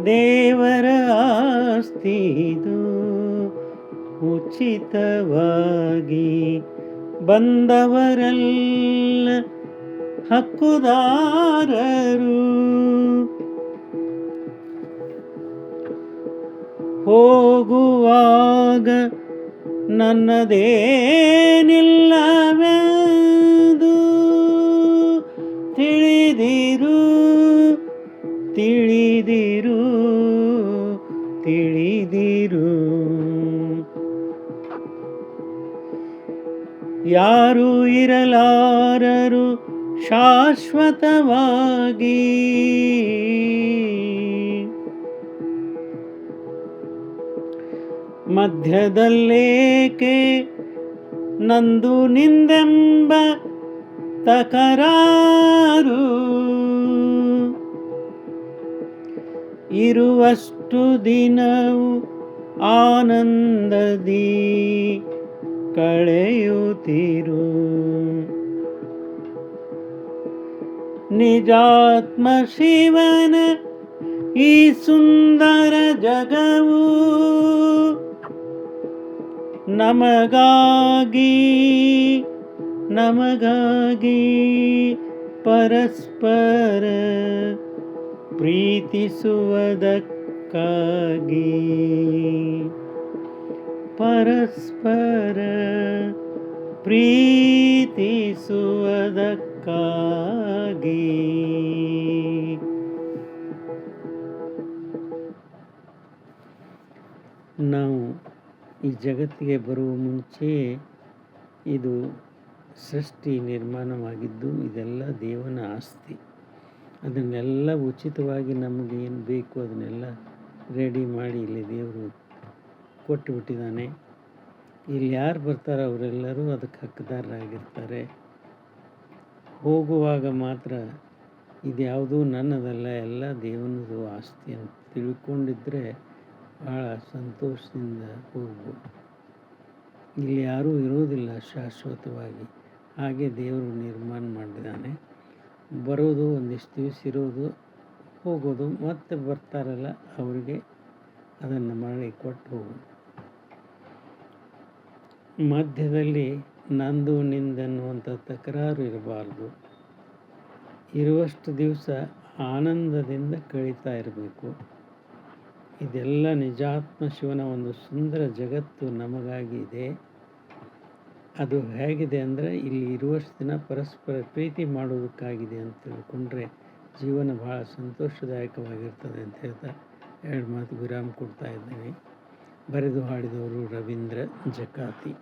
ದೇವರ ಆಸ್ತಿದು ಉಚಿತವಾಗಿ ಬಂದವರೆಲ್ಲ ಹಕ್ಕುದಾರರು. ಹೋಗುವಾಗ ನನ್ನದೇನಿಲ್ಲವೆಂದು ತಿಳಿದಿರು ತಿಳಿದಿರು ತಿಳಿದಿರು. ಯಾರು ಇರಲಾರರು ಶಾಶ್ವತವಾಗಿ, ಮಧ್ಯದಲ್ಲೇಕೆ ನಂದು ನಿಂದೆಂಬ ತಕರಾರು. ಇರುವಷ್ಟು ದಿನವು ಆನಂದದಿ ಕಳೆಯುತ್ತಿರು. ನಿಜಾತ್ಮ ಶಿವನ ಈ ಸುಂದರ ಜಗವು ನಮಗಾಗಿ ಪರಸ್ಪರ ಪ್ರೀತಿಸುವುದಕ್ಕಾಗಿ, ಪರಸ್ಪರ ಪ್ರೀತಿಸುವುದಕ್ಕಾಗಿ. ನಾವು ಈ ಜಗತ್ತಿಗೆ ಬರುವ ಮುಂಚೆ ಇದು ಸೃಷ್ಟಿ ನಿರ್ಮಾಣವಾಗಿದ್ದು, ಇದೆಲ್ಲ ದೇವನ ಆಸ್ತಿ. ಅದನ್ನೆಲ್ಲ ಉಚಿತವಾಗಿ ನಮಗೆ ಏನು ಬೇಕು ಅದನ್ನೆಲ್ಲ ರೆಡಿ ಮಾಡಿ ಇಲ್ಲಿ ದೇವರು ಕೊಟ್ಟು ಬಿಟ್ಟಿದ್ದಾನೆ. ಇಲ್ಲಿ ಯಾರು ಬರ್ತಾರೋ ಅವರೆಲ್ಲರೂ ಅದಕ್ಕೆ ಹಕ್ಕುದಾರರಾಗಿರ್ತಾರೆ. ಹೋಗುವಾಗ ಮಾತ್ರ ಇದ್ಯಾವುದೂ ನನ್ನದಲ್ಲ, ಎಲ್ಲ ದೇವನದು ಆಸ್ತಿ ಅಂತ ತಿಳ್ಕೊಂಡಿದ್ರೆ ಭಾಳ ಸಂತೋಷದಿಂದ ಹೋಗ್ಬೋದು. ಇಲ್ಲಿ ಯಾರೂ ಇರೋದಿಲ್ಲ ಶಾಶ್ವತವಾಗಿ, ಹಾಗೆ ದೇವರು ನಿರ್ಮಾಣ ಮಾಡಿದ್ದಾನೆ. ಬರೋದು ಒಂದಿಷ್ಟು ದಿವಸ ಇರೋದು, ಹೋಗೋದು, ಮತ್ತೆ ಬರ್ತಾರಲ್ಲ ಅವರಿಗೆ ಅದನ್ನು ಮಾಡಿ ಕೊಟ್ಟು ಹೋಗೋದು. ಮಧ್ಯದಲ್ಲಿ ನಂದು ನಿಂದನ್ನುವಂಥ ತಕರಾರು ಇರಬಾರ್ದು. ಇರುವಷ್ಟು ದಿವಸ ಆನಂದದಿಂದ ಕಳೀತಾ ಇರಬೇಕು. ಇದೆಲ್ಲ ನಿಜಾತ್ಮ ಶಿವನ ಒಂದು ಸುಂದರ ಜಗತ್ತು ನಮಗಾಗಿ ಇದೆ. ಅದು ಹೇಗಿದೆ ಅಂದರೆ ಇಲ್ಲಿ ಇರುವಷ್ಟು ದಿನ ಪರಸ್ಪರ ಪ್ರೀತಿ ಮಾಡೋದಕ್ಕಾಗಿದೆ ಅಂತ ತಿಳ್ಕೊಂಡ್ರೆ ಜೀವನ ಭಾಳ ಸಂತೋಷದಾಯಕವಾಗಿರ್ತದೆ ಅಂತ ಹೇಳ್ತಾ 2 ಮಾತು ವಿರಾಮ ಕೊಡ್ತಾ ಇದ್ದೇನೆ. ಬರೆದು ಹಾಡಿದವರು ರವೀಂದ್ರ ಜಕಾತಿ.